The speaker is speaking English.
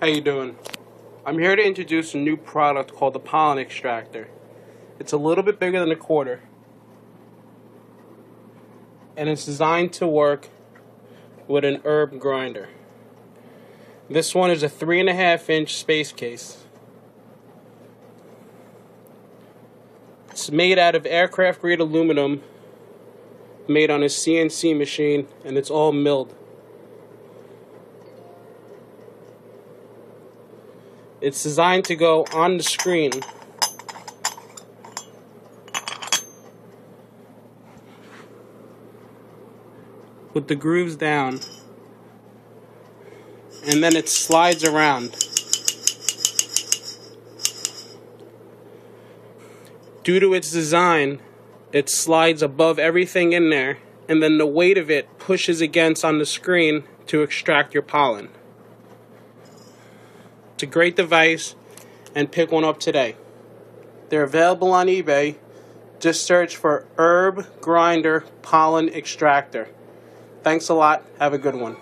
How you doing? I'm here to introduce a new product called the Pollen Extractor. It's a little bit bigger than a quarter, and it's designed to work with an herb grinder. This one is a 3.5-inch space case. It's made out of aircraft grade aluminum, made on a CNC machine, and it's all milled. It's designed to go on the screen with the grooves down, and then it slides around. Due to its design, it slides above everything in there, and then the weight of it pushes against on the screen to extract your pollen. It's a great device, and pick one up today. They're available on eBay. Just search for Herb Grinder Pollen Extractor. Thanks a lot. Have a good one.